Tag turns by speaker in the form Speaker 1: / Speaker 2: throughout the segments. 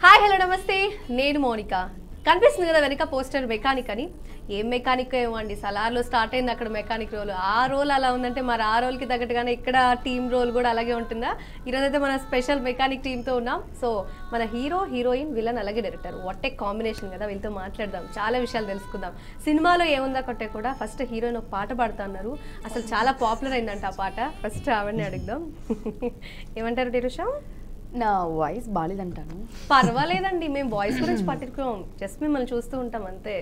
Speaker 1: Hi hello నమస్తే నేను Monica కనిపిస్తుంది కదా వెనక పోస్టర్ మెకానిక్ అని ఏం మెకానిక్ ఏమో అండి సలార్లో స్టార్ట్ అయింది అక్కడ మెకానిక్ రోల్ ఆ రోల్ అలా ఉందంటే మరి ఆ రోల్కి తగ్గట్టుగానే ఇక్కడ టీమ్ రోల్ కూడా అలాగే ఉంటుందా ఈరోజైతే మన స్పెషల్ మెకానిక్ టీంతో ఉన్నాం సో మన హీరో హీరోయిన్ విలన్ అలాగే డైరెక్టర్ వాట్ ఏ కాంబినేషన్ కదా వీళ్ళతో మాట్లాడదాం చాలా విషయాలు తెలుసుకుందాం సినిమాలో ఏముందా కొట్టే కూడా ఫస్ట్ హీరోయిన్ ఒక పాట పాడుతా అన్నారు అసలు చాలా పాపులర్ అయిందంట ఆ పాట ఫస్ట్ అవన్నీ అడుగుదాం ఏమంటారు డిరుషా
Speaker 2: నా వాయిస్ బాలేదంటాను
Speaker 1: పర్వాలేదండి మేము వాయిస్ గురించి పట్టించుకోం జస్ట్ మిమ్మల్ని చూస్తూ ఉంటాం అంతే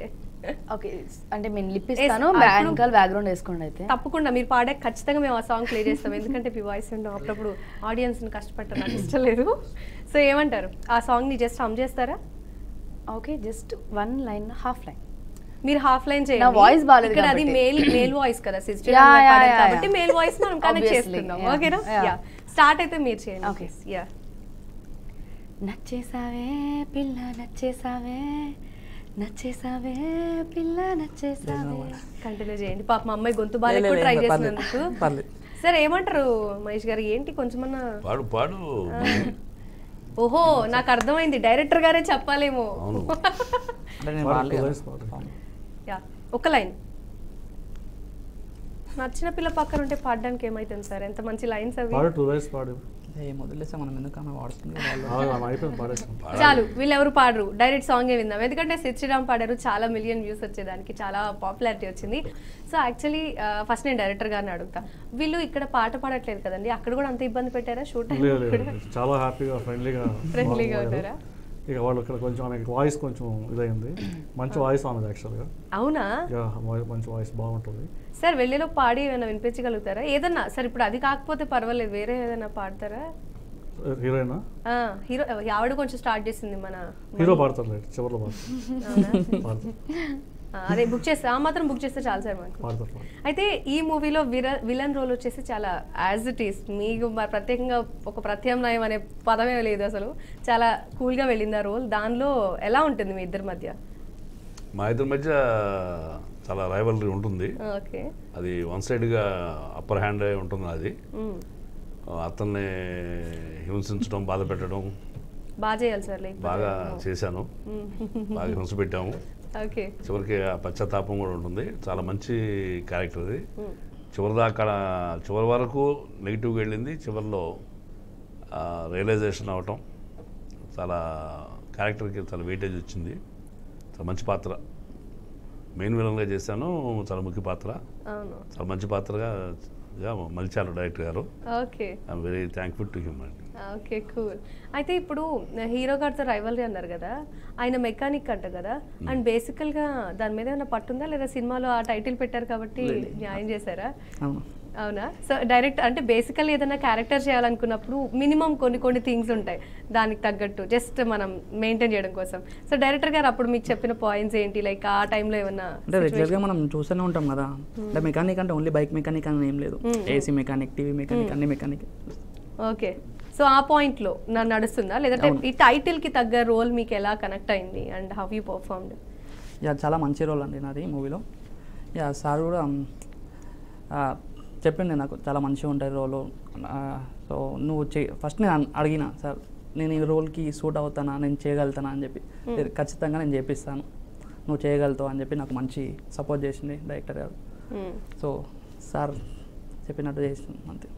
Speaker 2: ఓకే అంటే నేను లిప్ ఇస్తాను వెనకాల బ్యాక్గ్రౌండ్ వేసుకోండి అయితే
Speaker 1: తప్పకుండా మీరు పాడే ఖచ్చితంగా మేము ఆ సాంగ్ ప్లే చేస్తాం ఎందుకంటే మీ వాయిస్ ఉండవు అప్పుడప్పుడు ఆడియన్స్ని కష్టపెట్టడం నాకు ఇష్టం లేదు సో ఏమంటారు ఆ సాంగ్ని జస్ట్ హమ్ చేస్తారా
Speaker 2: okay just 1 line half line
Speaker 1: మీరు హాఫ్ లైన్ చేయండి
Speaker 2: నా వాయిస్ బాలేదు
Speaker 1: ఇక్కడ అది మేల్ వాయిస్ కదా సిస్టర్ కాబట్టి మేల్ వాయిస్ మనం కనెక్ట్ చేస్తున్నాం ఓకేనా యా స్టార్ట్ అయితే మీరు చేయండి
Speaker 2: ఓకే
Speaker 1: యా
Speaker 2: నచ్చేసావే పిల్ల నచ్చేసావే నచ్చేసావే పిల్ల నచ్చేసావే
Speaker 1: కంటిన్యూ చేయండి పాప మా అమ్మాయి గొంతు బాగా ఎక్కువ ట్రై చేసినందుకు సరే ఏమంటారు మహేష్ గారు ఏంటి కొంచెమన్నా
Speaker 3: పాడు పాడు
Speaker 1: ఓహో నాకు అర్థమైంది డైరెక్టర్ గారే చెప్పాలేమో యా ఒక లైన్ నచ్చిన పిల్ల పక్కన ఉంటే పాడడానికి ఏమైతుంది సార్ ఎంత మంచి లైన్స్ అవి చాలు వీళ్ళెవరు పాడరు డైరెక్ట్ సాంగ్ విందాం ఎందుకంటే శ్రీరామ్ పాడారు చాలా మిలియన్ వ్యూస్ వచ్చేదానికి చాలా పాపులారిటీ వచ్చింది సో యాక్చువల్లీ ఫస్ట్ నేను డైరెక్టర్ గారిని అడుగుతా వీళ్ళు ఇక్కడ పాట పాడట్లేదు కదండి అక్కడ కూడా అంత ఇబ్బంది పెట్టారా షూట్
Speaker 4: చాలా హ్యాపీగా
Speaker 1: ఫ్రెండ్లీగా ఉన్నారా
Speaker 4: ఇక వాళ్ళు ఇక్కడ కొంచెం వాయిస్ కొంచెం ఇదైంది మంచి వాయిస్ ఆమెది యాక్చువల్గా
Speaker 1: అవునా
Speaker 4: మంచి వాయిస్ బాగుంటుంది
Speaker 1: సార్ వెళ్ళిలో పాడి ఏమైనా వినిపించగలుగుతారా ఏదన్నా సార్ ఇప్పుడు అది కాకపోతే పర్వాలేదు వేరే ఏదైనా పాడతారా
Speaker 4: హీరోయినా
Speaker 1: హీరో ఆవిడ కొంచెం స్టార్ట్ చేసింది మన
Speaker 4: హీరో పాడతారు చివరిలో పాడతారు
Speaker 1: అదే బుక్ చేస్తే ఆ మాత్రం బుక్ చేస్తే చాలు సార్ మనకు అయితే ఈ మూవీలో విలన్ రోల్ వచ్చేసి చాలా యాజ్ ఇట్ ఈస్ మీకు ప్రత్యేకంగా ఒక ప్రత్యామ్నాయం అనే పదమే లేదు అసలు చాలా కూల్గా వెళ్ళింది ఆ రోల్ దానిలో ఎలా ఉంటుంది మీ ఇద్దరి మధ్య
Speaker 3: మా ఇద్దరి మధ్య చాలా రైవలరీ ఉంటుంది
Speaker 1: ఓకే
Speaker 3: అది వన్ సైడ్గా అప్పర్ హ్యాండ్ ఉంటుంది అది అతన్ని హింసించడం బాధ పెట్టడం
Speaker 1: బాగా చేయాలి సార్
Speaker 3: బాగా చేశాను బాగా హింస పెట్టాము
Speaker 1: ఓకే
Speaker 3: చివరికి ఆ పశ్చాత్తాపం కూడా ఉంటుంది చాలా మంచి క్యారెక్టర్ అది చివరి వరకు నెగిటివ్గా వెళ్ళింది చివరిలో రియలైజేషన్ అవ్వటం చాలా క్యారెక్టర్కి చాలా వెయిటేజ్ వచ్చింది చాలా మంచి పాత్ర మెయిన్ విలన్గా చేశాను చాలా ముఖ్య పాత్ర చాలా మంచి పాత్రగా మలిచారు డైరెక్టర్ గారు
Speaker 1: okay
Speaker 3: I'm very thankful to him అండి
Speaker 1: ఓకే కూల్ అయితే ఇప్పుడు హీరో గారితో రైవల్రీ అన్నారు కదా ఆయన మెకానిక్ అంట కదా అండ్ బేసికల్గా దాని మీద ఏమైనా పట్టుందా లేదా సినిమాలో ఆ టైటిల్ పెట్టారు కాబట్టి న్యాయం చేశారా అవునా సో డైరెక్ట్ అంటే బేసికల్లీ ఏదైనా క్యారెక్టర్ చేయాలనుకున్నప్పుడు మినిమం కొన్ని థింగ్స్ ఉంటాయి దానికి తగ్గట్టు జస్ట్ మనం మెయింటైన్ చేయడం కోసం సో డైరెక్టర్ గారు అప్పుడు మీకు చెప్పిన పాయింట్స్ ఏంటి లైక్ ఆ టైంలో ఏమన్నా
Speaker 5: అంటే రెగ్యులర్గా మనం చూస్తూనే ఉంటాం కదా అంటే మెకానిక్ అంటే ఓన్లీ బైక్ మెకానిక్ అని ఏం లేదు ఏసీ మెకానిక్ టీవీ మెకానిక్ అన్ని మెకానిక్
Speaker 1: ఓకే సో ఆ పాయింట్లో నడుస్తుందా లేదంటే ఈ టైటిల్కి తగ్గ రోల్ మీకు ఎలా కనెక్ట్ అయింది and how you performed
Speaker 5: yeah చాలా మంచి రోల్ అండి నాది మూవీలో యా సార్ కూడా చెప్పింది నాకు చాలా మంచిగా ఉంటుంది రోలు సో నువ్వు ఫస్ట్ నేను అడిగిన సార్ నేను ఈ రోల్కి సూట్ అవుతానా నేను చేయగలుగుతానా అని చెప్పి ఖచ్చితంగా నేను చేపిస్తాను నువ్వు చేయగలుగుతావు అని చెప్పి నాకు మంచి సపోర్ట్ చేసింది డైరెక్టర్ గారు సో సార్ చెప్పినట్టు చేసింది అంతే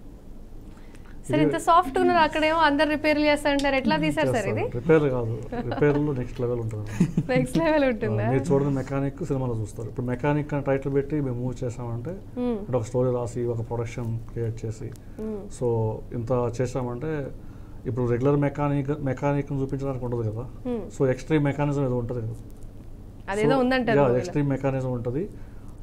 Speaker 1: సార్ ఇంత సాఫ్ట్ ఉన్నారు అక్కడేమో అందరు రిపేర్లు చేస్తారంటారు ఎట్లా తీసారు సార్ ఇది
Speaker 4: రిపేర్ కాదు రిపేర్లో నెక్స్ట్ లెవెల్ ఉంటుంది
Speaker 1: నెక్స్ట్ లెవెల్ ఉంటుందా
Speaker 4: మీరు చూడండి మెకానిక్ సినిమాలో చూస్తారు ఇప్పుడు మెకానిక్ అని టైటిల్ పెట్టి మేము మూవ్ చేసామంటే అంటే ఒక స్టోరీ రాసి ఒక ప్రొడక్షన్ క్రియేట్ చేసి సో ఇంత చేసామంటే ఇప్పుడు రెగ్యులర్ మెకానిక్ చూపించడానికి ఉండదు కదా సో ఎక్స్ట్రీమ్ మెకానిజం ఏదో ఉంటుంది కదా
Speaker 1: అదేదో ఉందంటారు
Speaker 4: ఎక్స్ట్రీమ్ మెకానిజం ఉంటుంది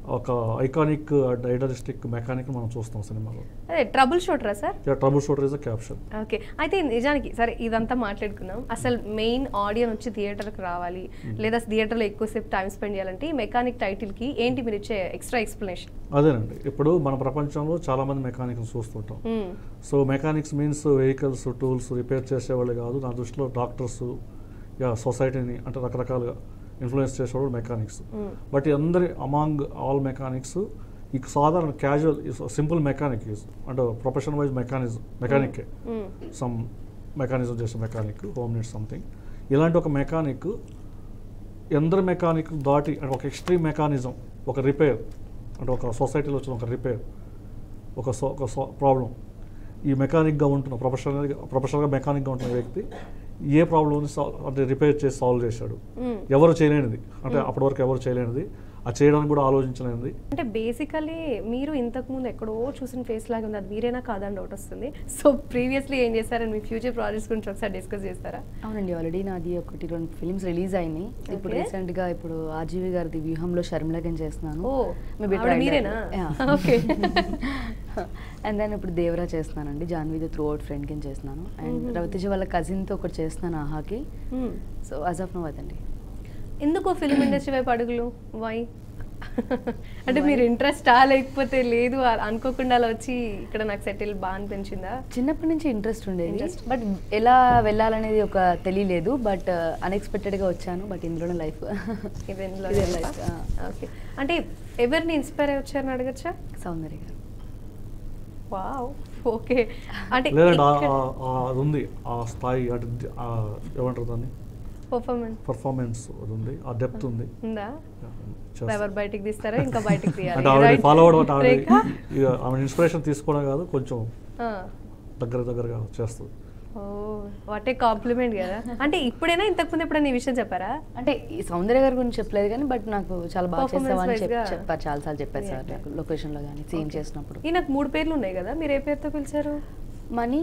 Speaker 4: ఒక ఐకానిక్ డైడలిస్టిక్ మెకానిక్ మనం చూస్తాం సినిమాలో
Speaker 1: అదే ట్రబుల్ షూటరా sir
Speaker 4: trouble shooter is the caption
Speaker 1: okay అయితే నిజానికి సరే ఇదంతా మాట్లాడుకున్నాం అసలు మెయిన్ ఆడియన్స్ వచ్చి థియేటర్కి రావాలి లేదా థియేటర్లో ఎక్కువసేపు టైం స్పెండ్ చేయాలంటే ఈ మెకానిక్ టైటిల్కి ఏంటి మీరు ఇచ్చే ఎక్స్ట్రా ఎక్స్ప్లెనేషన్
Speaker 4: అదేనండి ఇప్పుడు మన ప్రపంచంలో చాలా మంది మెకానిక్స్ చూస్తుంటాం so mechanics means vehicles tools repair చేసేవాళ్ళు కాదు నా దృష్టిలో డాక్టర్స్ సొసైటీని అంటే రకరకాలుగా ఇన్ఫ్లుయెన్స్ చేసేవాళ్ళు మెకానిక్స్ బట్ అందరి అమాంగ్ ఆల్ మెకానిక్స్ ఈ సాధారణ క్యాజువల్ సింపుల్ మెకానిక్ అంటే ప్రొఫెషన్ వైజ్ మెకానికే సమ్ మెకానిజం చేసే మెకానిక్ హోమ్ నీడ్ సంథింగ్ ఇలాంటి ఒక మెకానిక్ ఎందరు మెకానిక్ దాటి అంటే ఒక ఎక్స్ట్రీమ్ మెకానిజం, ఒక రిపేర్ అంటే ఒక సొసైటీలో వచ్చిన ఒక రిపేర్, ఒక ప్రాబ్లం, ఈ మెకానిక్గా ఉంటున్న ప్రొఫెషనల్గా మెకానిక్గా ఉంటున్న వ్యక్తి ఏ ప్రాబ్లమ్ని అంటే రిపేర్ చేసి సాల్వ్ చేశాడు. ఎవరు చేయలేనిది, అంటే అప్పటి వరకు ఎవరు చేయలేనిది, అది చేయడానికి కూడా ఆలోచించలేనిది.
Speaker 1: అంటే బేసికలీ మీరు ఇంతకుముందు ఎక్కడో చూసిన ఫేస్ లాగా ఉంది, అది మీరేనా కాదని డౌట్ వస్తుంది. సో ప్రీవియస్లీ ఏం చేస్తారని మీ ఫ్యూచర్ ప్రాజెక్ట్స్ గురించి ఒకసారి డిస్కస్ చేస్తారా?
Speaker 2: అవునండి, ఆల్రెడీ నాది 1-2 ఫిల్మ్స్ రిలీజ్ అయినాయి. ఇప్పుడు రీసెంట్గా ఇప్పుడు ఆర్జీవి గారిది వ్యూహంలో షర్మిలకి చేస్తున్నాను.
Speaker 1: మీరేనా? ఓకే.
Speaker 2: అండ్ దెన్ ఇప్పుడు దేవరా చేస్తున్నానండి, జాన్వీతో త్రూ అవుట్ ఫ్రెండ్ కింద చేస్తున్నాను. అండ్ రవితేజ వాళ్ళ కజిన్తో ఒకటి చేస్తున్నాను ఆహాకి. సో యాజ్ ఆఫ్ నో అదండి.
Speaker 1: ఎందుకు ఫిల్మ్ ఇండస్ట్రీ వైపు అడుగులు? వై? అంటే మీరు ఇంట్రెస్టా లేకపోతే లేదు అనుకోకుండా అలా వచ్చి ఇక్కడ నాకు సెటిల్ బాగా అనిపించిందా?
Speaker 2: చిన్నప్పటి నుంచి ఇంట్రెస్ట్ ఉండేది, బట్ ఎలా వెళ్ళాలనేది ఒక తెలియలేదు. బట్ అన్ఎక్స్పెక్టెడ్గా వచ్చాను, బట్ ఇందులోనే లైఫ్.
Speaker 1: ఓకే. అంటే ఎవరిని ఇన్స్పైర్ అయ్యి వచ్చారని అడగచ్చా?
Speaker 2: సౌందర్య గారు.
Speaker 1: Wow, okay. అంటే
Speaker 4: లేదండి, అది ఉంది ఆ స్థాయి, అంటే ఏమంటారు దాన్ని, పర్ఫార్మెన్స్ అది ఉంది, ఆ డెప్త్ ఉంది.
Speaker 1: ఉందా? ఎవరు బయటికి తీస్తారా ఇంకా బయటికి తీయాలి
Speaker 4: అంటే ఆవిడ ఫాలో అవడం, ఆమె ఇన్స్పిరేషన్ తీసుకోవడం కాదు, కొంచెం దగ్గరగా చేస్తుంది.
Speaker 2: ఓ
Speaker 1: వాట్ ఏ కాంప్లిమెంట్ కదా. అంటే ఇప్పుడైనా ఇంతకుముందు ఎప్పుడైనా ఈ విషయం చెప్పారా?
Speaker 2: అంటే ఈ సౌందర్య గారి గురించి చెప్పలేదు కానీ, బట్ నాకు చాలా బాగా చేస్తావని చెప్పారు, చాలాసార్లు చెప్పారు సార్ నాకు లొకేషన్లో కానీ సీన్ చేసినప్పుడు.
Speaker 1: ఈ నాకు 3 పేర్లు ఉన్నాయి కదా, మీరు ఏ పేరుతో పిలిచారు?
Speaker 2: మనీ,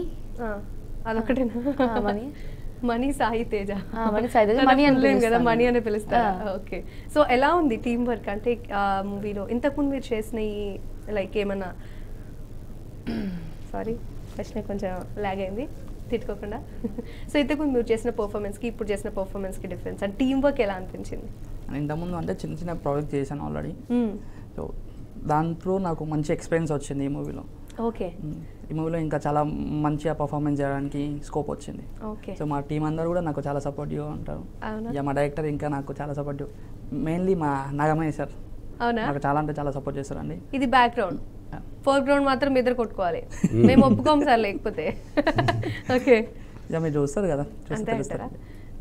Speaker 1: అదొకటేనా?
Speaker 2: మనీ,
Speaker 1: మనీ సాయి తేజ.
Speaker 2: మనీ సాయి తేజ, మనీ అని
Speaker 1: కదా, మనీ అని పిలుస్తారా? ఓకే. సో ఎలా ఉంది టీమ్ వర్క్ అంటే మూవీలో? ఇంతకుముందు మీరు చేసిన ఈ లైక్ ఏమన్నా, సారీ క్వశ్చన్ కొంచెం లాగ్ అయింది, తిట్టుకోకుండా. సో ఇంతకుముందు మీరు చేసిన పర్ఫార్మెన్స్కి ఇప్పుడు చేసిన పర్ఫార్మెన్స్కి డిఫరెన్స్ అండ్ టీమ్ వర్క్ ఎలా అనిపించింది?
Speaker 5: ఇంతకుముందు అంటే చిన్న చిన్న ప్రాజెక్ట్ చేశాను ఆల్రెడీ. సో దాంట్లో నాకు మంచి ఎక్స్పీరియన్స్ వచ్చింది ఈ మూవీలో.
Speaker 1: ఓకే.
Speaker 5: ఈ మూవీలో ఇంకా చాలా మంచిగా పర్ఫార్మెన్స్ చేయడానికి స్కోప్ వచ్చింది.
Speaker 1: ఓకే.
Speaker 5: సో మా టీం అందరూ కూడా నాకు చాలా సపోర్టివ్గా ఉంటారు. ఇక మా డైరెక్టర్ ఇంకా నాకు చాలా సపోర్టివ్, మెయిన్లీ మా నాగమయ్య సార్.
Speaker 1: అవునా?
Speaker 5: నాకు చాలా అంటే చాలా సపోర్ట్ చేస్తారండి.
Speaker 1: ఇది బ్యాక్గ్రౌండ్, ఫోర్ గ్రౌండ్ మాత్రం ఇద్దరు కొట్టుకోవాలి, మేము ఒప్పుకోము సార్ లేకపోతే. ఓకే,
Speaker 5: ఇక మీరు చూస్తారు కదా.
Speaker 1: అంతే అంటారా?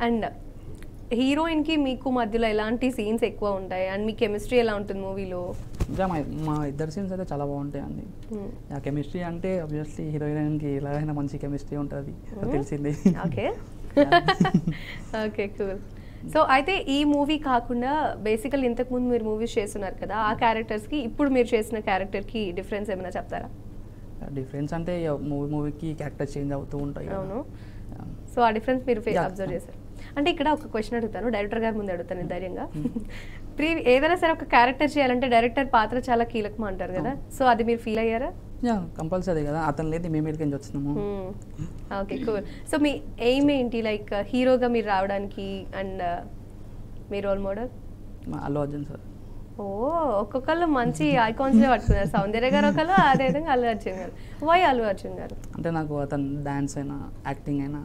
Speaker 1: అండ్ హీరోయిన్కి మీకు మధ్యలో ఎలాంటి సీన్స్ ఎక్కువ ఉంటాయి అండ్ మీ కెమిస్ట్రీ ఎలా ఉంటుంది మూవీలో?
Speaker 5: ఇంకా మా ఇద్దరు సీన్స్ అయితే చాలా బాగుంటాయి అండి. ఆ కెమిస్ట్రీ అంటే ఆబ్వియస్లీ హీరోయిన్కి ఎలాగైనా మంచి కెమిస్ట్రీ ఉంటుంది, తెలిసింది.
Speaker 1: ఓకే. Okay, cool. సో అయితే ఈ మూవీ కాకుండా బేసికల్ ఇంతకుముందు మీరు మూవీస్ చేస్తున్నారు కదా, ఆ క్యారెక్టర్స్కి ఇప్పుడు మీరు చేసిన క్యారెక్టర్కి డిఫరెన్స్ ఏమైనా చెప్తారా?
Speaker 5: డిఫరెన్స్ అంటే మూవీకి క్యారెక్టర్ చేంజ్ అవుతూ ఉంటాయి.
Speaker 1: అవును. సో ఆ డిఫరెన్స్ మీరు అబ్జర్వ్ చేశారు. అంటే ఇక్కడ ఒక క్వశ్చన్ అడుగుతాను, డైరెక్టర్ గారి ముందు అడుగుతాను ధైర్యంగా. ఏదైనా సరే ఒక క్యారెక్టర్ చేయాలంటే డైరెక్టర్ పాత్ర చాలా కీలకం అంటారు కదా, సో అది మీరు ఫీల్ అయ్యారా?
Speaker 5: కంపల్సరీ కదా, అతను లేదు మేము ఎక్కడికి వచ్చినాము.
Speaker 1: Okay, cool. సో మీ ఎయిమ్ ఏంటి, లైక్ హీరోగా మీరు రావడానికి అండ్ మీ role model?
Speaker 5: Allu Arjun sir.
Speaker 1: ఓ, ఒక్కొక్కళ్ళు మంచి ఐకాన్స్లో పట్టుకున్నారు. సౌందర్య గారు ఒకళ్ళు, అదేవిధంగా అల్లు అర్జున్ గారు. వై అల్లు అర్జున్ గారు?
Speaker 5: అంటే నాకు అతను డాన్స్ అయినా యాక్టింగ్ అయినా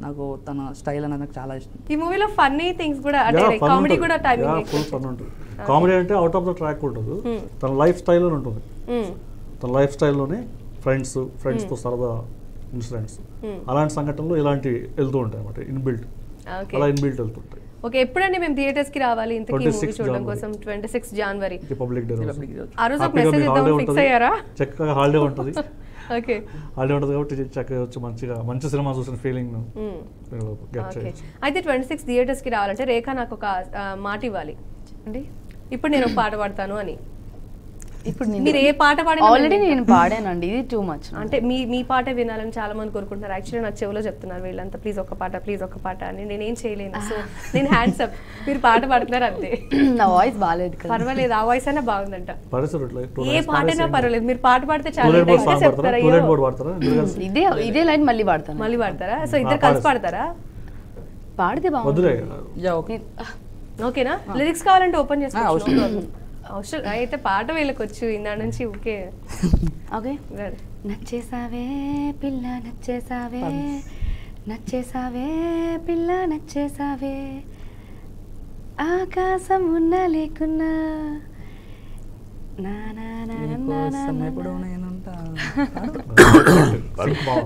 Speaker 5: నాకు తన స్టైల్ అనేది నాకు చాలా ఇష్టం.
Speaker 1: ఈ మూవీలో ఫన్నీ థింగ్స్ కూడా అంటే కామెడీ కూడా టైమింగ్
Speaker 4: ఫుల్ ఫన్ ఉంటుంది. కామెడీ అంటే అవుట్ ఆఫ్ ద ట్రాక్ ఉంటుంది, తన లైఫ్ స్టైల్లో ఉంటుంది. తన లైఫ్ స్టైల్లోనే ఫ్రెండ్స్తో సరదా ఇన్సిడెంట్స్, అలాంటి సంఘటనలు ఇలాంటి వెళ్తూ ఉంటాయి అన్నమాట, ఇన్బిల్ట్. అలా ఇన్బిల్ట్ వెళ్తుంటాయి.
Speaker 1: ఓకే, ఎప్పుడండి మేము థియేటర్స్ కి రావాలి ఇంతకీ మూవీ చూడడం కోసం? 26 జనవరి
Speaker 4: రిపబ్లిక్ డే.
Speaker 1: ఆ రోజు ఒక మెసేజ్ ఇద్దాం ఫిక్స్ అయ్యారా?
Speaker 4: చక్కగా హాలిడే ఉంటుంది.
Speaker 1: ఓకే,
Speaker 4: హాలిడే ఉంటుంది కాబట్టి చక్కగా వచ్చి మంచి సినిమా చూసిన ఫీలింగ్ గెట్ చేయొచ్చు.
Speaker 1: అయితే 26 థియేటర్స్ కి రావాలంటే రేఖ నాకు ఒక మాట ఇవ్వాలి అండి. ఇప్పుడు నేను ఒక పాట పాడతాను అని.
Speaker 2: ఇప్పుడు
Speaker 1: మీరు ఏ పాట పాడినా
Speaker 2: ఆల్రెడీ నేను పాడానండి, ఇది టూ మచ్.
Speaker 1: అంటే మీ పాటే వినాలని చాలా మంది కోరుకుంటున్నారు. యాక్చువల్లీ నాకు చెవిలో చెప్తున్నారు వీళ్ళంతా, ప్లీజ్ ఒక పాట అని. నేనేం చేయలేను, సో నేను హ్యాండ్స్ అప్. మీరు పాట పాడుతున్నారు అంతే.
Speaker 2: నా వాయిస్ బాగాలేదు,
Speaker 1: పర్వాలేదు, ఆ వాయిస్ అయినా బాగుందంట. ఏ
Speaker 4: ఏ
Speaker 1: పాటైనా పర్వాలేదు, మీరు పాట పాడితే చాలా చెప్తారా?
Speaker 2: ఇదే లైన్ మళ్ళీ
Speaker 1: పాడతారా? సో ఇద్దరు కలిసి పాడతారా?
Speaker 2: పాడితే బాగుంది.
Speaker 1: ఓకేనా? లిరిక్స్ కావాలంటే ఓపెన్ చేసుకోవచ్చు. అవసరం అయితే పాట వీళ్ళకి వచ్చు ఇందా నుంచి. Okay,
Speaker 2: okay. నచ్చేసావే పిల్ల నచ్చేసావే, నచ్చేసావే పిల్ల నచ్చేసావే, ఆకాశం ఉన్నా లేకున్నా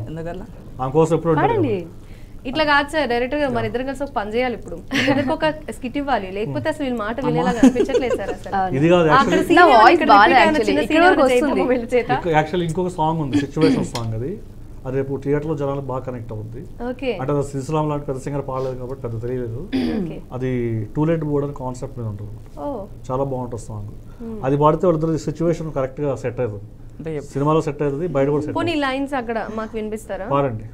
Speaker 5: ఎందుకల్లా
Speaker 2: పాడండి.
Speaker 1: ఇట్లా కాదు సార్, డైరెక్టర్ గా మన ఇద్దరం కలిసి ఒక పని చేయాలి ఇప్పుడు. వీళ్ళకి ఒక స్కిట్ ఇవ్వాలి, లేకపోతే అసలు వీళ్ళ మాట వినేలా అనిపించట్లేదు సార్ అసలు.
Speaker 4: ఇది కాదు
Speaker 1: అక్కడ
Speaker 4: యాక్చువల్లీ.
Speaker 1: scene
Speaker 2: నా
Speaker 1: ఏమన్నా
Speaker 2: voice
Speaker 1: ఇక్కడ
Speaker 2: బాగా
Speaker 1: repeat అయినా
Speaker 2: actually.
Speaker 1: చిన్న
Speaker 2: ఇక్కడ
Speaker 1: scene ఏమన్నా
Speaker 2: వరకు
Speaker 1: చేద్దామా
Speaker 2: వస్తుంది.
Speaker 1: వీళ్ళ చేత?
Speaker 4: యాక్చువల్లీ ఇంకొక సాంగ్ ఉంది, సిచ్యువేషన్ సాంగ్. అది రేపు థియేటర్లో జనాలకు బాగా కనెక్ట్ అవుతుంది.
Speaker 1: ఓకే
Speaker 4: అంటే అది శ్రీశ్రామ్ లాంటి పెద్ద సింగర్ పాడలేదు కాబట్టి పెద్ద తెలియలేదు.
Speaker 1: ఓకే
Speaker 4: అది టూ లెట్ బోర్డ్ అని కాన్సెప్ట్ మీద ఉంటుంది.
Speaker 1: ఓ
Speaker 4: చాలా బాగుంటుంది సాంగ్. అది పాడితే వాళ్ళిద్దరు సిచ్యువేషన్ కరెక్ట్గా సెట్ అవుతుంది.
Speaker 5: అంటే
Speaker 4: సినిమాలో సెట్ అవుతుంది, బయట కూడా సెట్
Speaker 1: పోనీ లైన్స్ అక్కడ మాకు వినిపిస్తారా?
Speaker 4: పాడండి.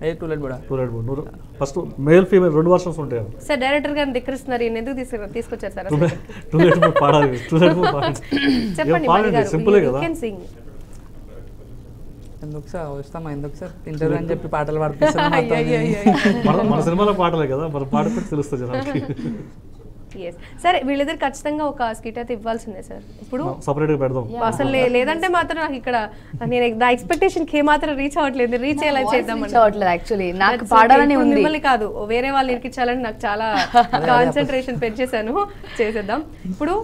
Speaker 5: ఏ టూ లెట్ కూడా
Speaker 4: two let board first male female 2 versions ఉంటాయి.
Speaker 1: సార్ డైరెక్టర్ గారిని ధిక్కరిస్తున్నారు, ఈయన ఎందుకు తీసుకొచ్చారు సార్
Speaker 4: టూ
Speaker 1: అసలు?
Speaker 4: లెట్ బోర్డ్ పాడాలి. టూ లెట్ బోర్డ్ పాడండి.
Speaker 1: చెప్పండి
Speaker 4: పాడండి,
Speaker 1: మణి గారు,
Speaker 4: సింపులే
Speaker 1: you
Speaker 4: కదా.
Speaker 1: can sing.
Speaker 5: ఎందుకు సార్ వస్తామా, ఎందుకు సార్ ఇంటర్వ్యూ అని చెప్పి పాటలు పాడిపిస్తున్నాం
Speaker 4: మన సినిమాలో పాటలే కదా, మన పాడితే తెలుస్తుంది జనాలకి.
Speaker 1: Yes. సరే వీళ్ళిద్దరు ఖచ్చితంగా ఒక స్కిట్ అయితే ఇవ్వాల్సిందే సార్. ఇప్పుడు
Speaker 4: సపరేట్గా పెడదాం.
Speaker 1: అసలు లేదంటే మాత్రం నాకు ఇక్కడ నేను నా ఎక్స్పెక్టేషన్ కి మాత్రం రీచ్ అవ్వట్లేదు. రీచ్ ఎలా చేద్దాం
Speaker 2: చదవట్లేదు యాక్చువల్లీ, నాకు పాడాలని ఉంది.
Speaker 1: మిమ్మల్ని కాదు, వేరే వాళ్ళు ఇరికించాలని నాకు చాలా కాన్సన్ట్రేషన్ పెంచేశాను. చేసేద్దాం. ఇప్పుడు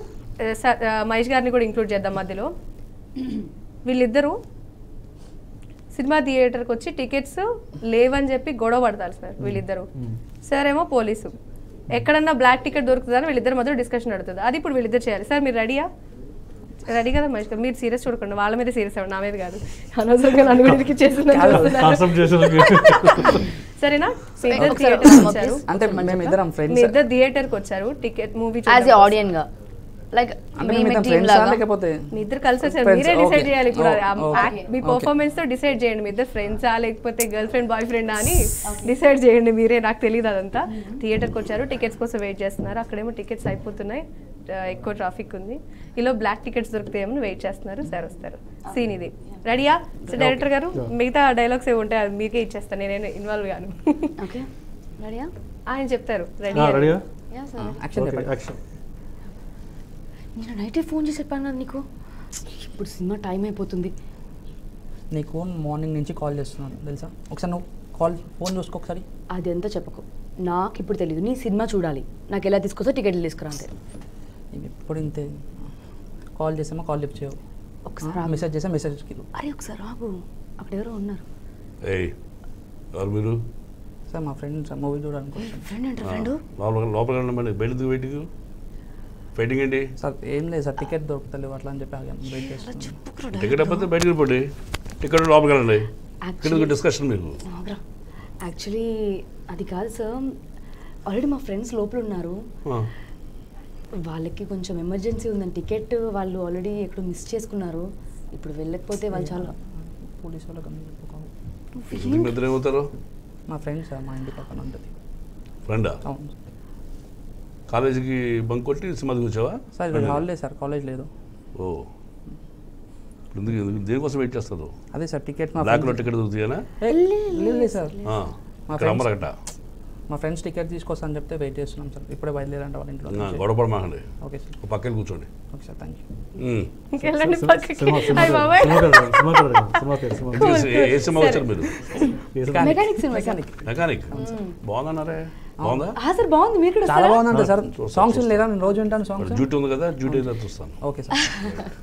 Speaker 1: మహేష్ గారిని కూడా ఇంక్లూడ్ చేద్దాం మధ్యలో. వీళ్ళిద్దరూ సినిమా థియేటర్కి వచ్చి టికెట్స్ లేవని చెప్పి గొడవ పడతారు సార్ వీళ్ళిద్దరు. సార్ ఏమో పోలీసు, ఎక్కడన్నా బ్లాక్ టికెట్ దొరుకుతుందని వీళ్ళిద్దరు మధ్య డిస్కషన్ నడుతుంది. అది ఇప్పుడు వీళ్ళిద్దరు చేయాలి. సార్ మీరు రెడీయా? రెడీ కదా మహేష్ గారు? మీరు సీరియస్ చూడకండి, వాళ్ళ మీద సీరియస్ అవ్వండి, నా మీద కాదు. అనవసరంగా నన్ను కూడా
Speaker 4: కాన్సెప్ట్ చేసిన
Speaker 1: సరేనా?
Speaker 5: అంటే మేము ఇద్దరం
Speaker 1: మీ
Speaker 5: ఫ్రెండ్స్.
Speaker 1: ఇద్దరు థియేటర్కి వచ్చారు టికెట్ మూవీ
Speaker 2: యాజ్ ఏ ఆడియన్ గా, లైక్
Speaker 5: అంటే మేము ఇద్దరం ఫ్రెండ్స్ లేకపోతే
Speaker 1: మీ ఇద్దరు కలిసి వచ్చారు,
Speaker 5: Friends,
Speaker 1: మీరే డిసైడ్
Speaker 5: okay.
Speaker 1: చేయాలి ఇప్పుడు.
Speaker 5: Oh, okay.
Speaker 1: మీ పర్ఫార్మెన్స్ తో డిసైడ్ చేయండి, మీ ఇద్దరు ఫ్రెండ్సా లేకపోతే గర్ల్ ఫ్రెండ్ బాయ్ ఫ్రెండ్ అని డిసైడ్ చేయండి మీరే. నాకు తెలియదు అదంతా. థియేటర్కి వచ్చారు, టికెట్స్ కోసం వెయిట్ చేస్తున్నారు. అక్కడేమో టికెట్స్ అయిపోతున్నాయి, ఎక్కువ ట్రాఫిక్ ఉంది. ఇలా బ్లాక్ టికెట్స్ దొరుకుతాయేమో వెయిట్ చేస్తున్నారు. సార్ వస్తారు. సీన్ ఇది. రెడీయా? సో డైరెక్టర్ గారు మిగతా డైలాగ్స్ ఏమి ఉంటాయి అది మీకే ఇచ్చేస్తాను, నేనే ఇన్వాల్వ్ గాను.
Speaker 2: ఓకే రెడీయా?
Speaker 1: ఆయన చెప్తారు. రెడీ
Speaker 4: రెడీయా?
Speaker 5: Action
Speaker 4: action.
Speaker 2: నేను నైటే ఫోన్ చేసి చెప్పాను కదా నీకు, ఇప్పుడు సినిమా టైం అయిపోతుంది.
Speaker 5: నీకు మార్నింగ్ నుంచి కాల్ చేస్తున్నాను తెలుసా, ఒకసారి నువ్వు ఫోన్ చూసుకో ఒకసారి.
Speaker 2: అది ఎంత చెప్పకు, నాకు ఇప్పుడు తెలియదు. నీ సినిమా చూడాలి, నాకు ఎలా తీసుకొస్తా టికెట్లు తీసుకురా అంతే.
Speaker 5: నేను ఎప్పుడు ఇంతే, కాల్ చేసామా కాల్ లిఫ్ట్ చేయవు,
Speaker 2: ఒకసారి
Speaker 5: మెసేజ్ చేసా మెసేజ్కి.
Speaker 2: అరే ఒకసారి ఆగు, అక్కడ ఎవరో ఉన్నారు.
Speaker 3: ఏయ్ ఎవరు మీరు?
Speaker 5: సార్ మా ఫ్రెండ్ సార్ మూవీ చూడాలనుకుంటున్నాను.
Speaker 2: ఫ్రెండ్ అంటే ఫ్రెండ్
Speaker 3: లోపల వెళ్ళండి, బయటకు వెయిటింగ్ వెయిటింగ్ ఏంటి?
Speaker 5: సార్ ఏం లేదు సార్, టికెట్ దొరుకుతలేవు అట్లా అని చెప్పి ఆగాను, వెయిట్ చేస్తున్నాను.
Speaker 2: చెప్పుకురా.
Speaker 3: టికెట్ అయిపోతే బయటకు వెళ్ళిపోండి, టికెట్ లోపలికి వెళ్ళండి. ఇక్కడ డిస్కషన్ మీకు.
Speaker 2: యాక్చువల్లీ అది కాదు సార్, ఆల్రెడీ మా ఫ్రెండ్స్ లోపల ఉన్నారు. వాళ్ళకి కొంచెం ఎమర్జెన్సీ ఉందని టికెట్ వాళ్ళు ఆల్రెడీ ఎక్కడో మిస్ చేసుకున్నారు. ఇప్పుడు వెళ్ళకపోతే వాళ్ళు చాలా
Speaker 5: పోలీస్ వాళ్ళకి
Speaker 3: ఇద్దరు ఏమవుతారు?
Speaker 5: మా ఫ్రెండ్ సార్, మా ఇంటి పక్కన ఉంటుంది.
Speaker 3: ఫ్రెండా?
Speaker 5: అవును
Speaker 3: కాలేజీకి బంక్ కొట్టి సినిమాకి వచ్చావా?
Speaker 5: సార్ ఇది హాలిడే సార్, కాలేజ్ లేదు.
Speaker 3: ఓ దేనికోసం వెయిట్ చేస్తారు?
Speaker 5: అదే సార్ టికెట్ మా
Speaker 3: బ్లాక్లో టికెట్ దొరుకుతాయనా?
Speaker 5: లేదు సార్,
Speaker 3: రమ్మరగట
Speaker 5: మా ఫ్రెండ్స్ టికెట్ తీసుకొస్తా అని చెప్తే వెయిట్ చేస్తున్నాం సార్. ఇప్పుడే బయలుదేరంట వాళ్ళ ఇంట్లో.
Speaker 3: గొడవపడమాకండి,
Speaker 5: ఓకే సార్.
Speaker 3: పక్కన కూర్చోండి.
Speaker 5: Okay sir, thank you.
Speaker 1: ఇంకెళ్ళండి పక్కకి.
Speaker 4: సినిమా
Speaker 1: అయ్ బాబాయ్.
Speaker 3: ఏ సినిమా వచ్చారు మీరు?
Speaker 2: Mechanic cinema sir.
Speaker 3: మెకానిక్ బాగుందన్నారే, బాగుందా?
Speaker 2: సార్ బాగుంది, మీరు కూడా
Speaker 5: చాలా బాగుందంటే సార్. సాంగ్స్ లేదా నేను రోజు వింటాను సాంగ్స్.
Speaker 3: డ్యూటీ ఉంది కదా, డ్యూటీ అయితే చూస్తాను.
Speaker 5: Okay sir.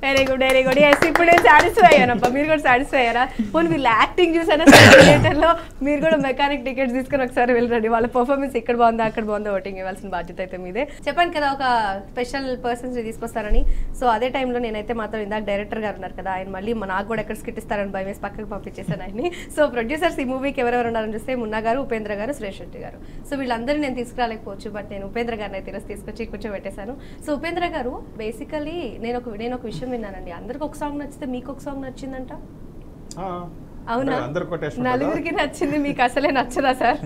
Speaker 1: Very good very good. Yes ఇప్పుడు నేను సాటిస్ఫై అయ్యానబ్బా, మీరు కూడా సాటిస్ఫై అయ్యారా? పోనీ వీళ్ళు యాక్టింగ్ చూసారా థియేటర్లో? మీరు కూడా మెకానిక్ టికెట్స్ తీసుకొని ఒకసారి వెళ్ళండి. వాళ్ళ పర్ఫార్మెన్స్ ఇక్కడ బాగుందా అక్కడ బాగుందా ఓటింగ్ ఇవ్వాల్సిన బాధ్యత అయితే మీదే. చెప్పాను కదా ఒక స్పెషల్ పర్సన్స్ తీసుకొస్తారని. సో అదే టైంలో నేనైతే మాత్రం ఇందాక డైరెక్టర్ గారు ఉన్నారు కదా, ఆయన మళ్ళీ నాకు కూడా ఎక్కడ స్కిట్ ఇస్తారని భయం వేసి పక్కకు పంపించేసాను ఆయన్ని. సో ప్రొడ్యూసర్స్ ఈ మూవీకి ఎవరెవరు ఉన్నారని చూస్తే మున్నా గారు, ఉపేంద్ర గారు, సురేష్ శెట్టి గారు. సో వీళ్ళందరూ నేను తీసుకురాలేకపోవచ్చు, బట్ నేను ఉపేంద్ర గారిని అయితే ఈరోజు తీసుకొచ్చి కూర్చోబెట్టేశాను. సో ఉపేంద్ర గారు బేసికలీ నేను ఒక విషయం విన్నానండి, అందరికి ఒక సాంగ్ నచ్చితే మీకు ఒక సాంగ్ నచ్చిందంట. అవునా? నలుగురికి నచ్చింది, మీకు అసలే నచ్చదా సార్?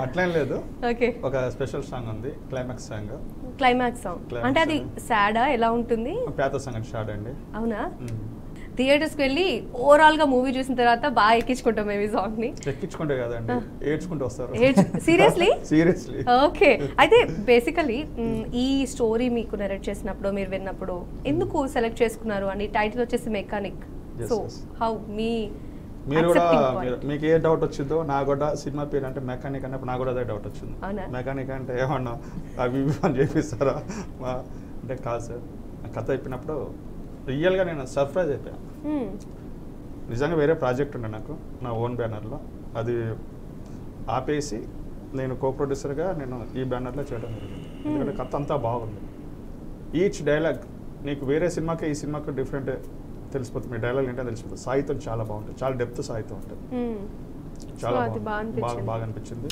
Speaker 6: అట్లేం లేదు.
Speaker 1: ఓకే,
Speaker 6: ఒక స్పెషల్ సాంగ్ ఉంది, క్లైమాక్స్ సాంగ్.
Speaker 1: క్లైమాక్స్ సాంగ్ అంటే అది సాడా ఎలా ఉంటుంది?
Speaker 6: పేద సాంగ్ అంటే షార్ట్ అండి.
Speaker 1: అవునా? థియేటర్స్కి వెళ్ళి ఓవరాల్ గా మూవీ చూసిన తర్వాత బాగా ఎక్కించుకుంటాం మేము ఈ సాంగ్ ని.
Speaker 6: ఎక్కించుకుంటే కదండి, ఏడ్చుకుంటూ వస్తారు.
Speaker 1: సీరియస్లీ?
Speaker 6: సీరియస్లీ.
Speaker 1: ఓకే. అయితే బేసికలీ ఈ స్టోరీ మీకు నెరేట్ చేసినప్పుడు మీరు విన్నప్పుడు ఎందుకు సెలెక్ట్ చేసుకున్నారు అని? టైటిల్ వచ్చేసి మెకానిక్. సో హౌ మీ
Speaker 6: మీరు కూడా మీకు ఏ డౌట్ వచ్చిందో నాకు కూడా సినిమా పేరు అంటే మెకానిక్ అన్నప్పుడు నాకు కూడా అదే డౌట్ వచ్చింది. మెకానిక్ అంటే ఏమన్నా అవి అని చేపిస్తారా అంటే? కాదు సార్, కథ చెప్పినప్పుడు రియల్గా నేను సర్ప్రైజ్ అయిపోయాను. నిజంగా వేరే ప్రాజెక్ట్ ఉండే నాకు, నా ఓన్ బ్యానర్లో. అది ఆపేసి నేను కో ప్రొడ్యూసర్గా నేను ఈ బ్యానర్లో చేయడం జరిగింది. ఎందుకంటే కథ అంతా బాగుంది. ఈచ్ డైలాగ్ నీకు వేరే సినిమాకి ఈ సినిమాకి డిఫరెంట్ తెలిసిపోతుంది. మీ డైలాగ్ ఏంటో తెలిసిపోతుంది. సాహిత్యం చాలా బాగుంటుంది, చాలా డెప్త్ సాహిత్యం ఉంటుంది. చాలా బాగా అనిపించింది.